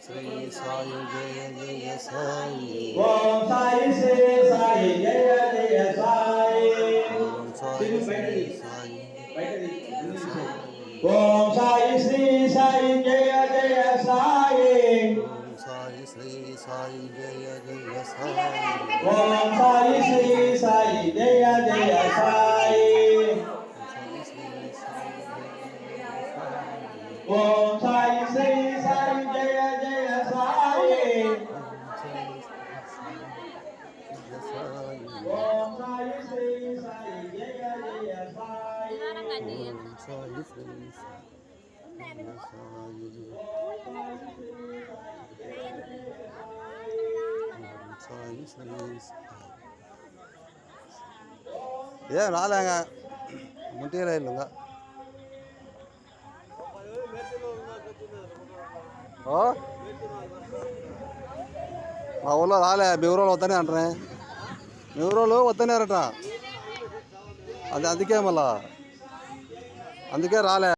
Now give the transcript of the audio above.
శ్రీ సాయి జయ జయ సాయి. ఓం సాయి శ్రీ సాయి జయ జయ సాయి. ఓం సాయి శ్రీ సాయి. ఓం సాయి శ్రీ సాయి జయ జయ సాయి. ఓం సాయి శ్రీ సాయి జయ జయ సాయి. ఓం సాయి శ్రీ సాయి జయ జయ సాయి. ఓం సాయి శ్రీ సాయి జయ జయ సాయి. ఓం సాయి శ్రీ సాయి జయ జయ సాయి. ఓం సాయి శ్రీ సాయి శ్రీ. ఏం రాలేங்க ముంటి రైలుగా మా ఊళ్ళో రాలే, మీ ఊరోళ్ళు వద్దనే అంటారే. మీ ఊరోళ్ళు వద్దనేరట, అది అందుకే మళ్ళా అందుకే రాలే.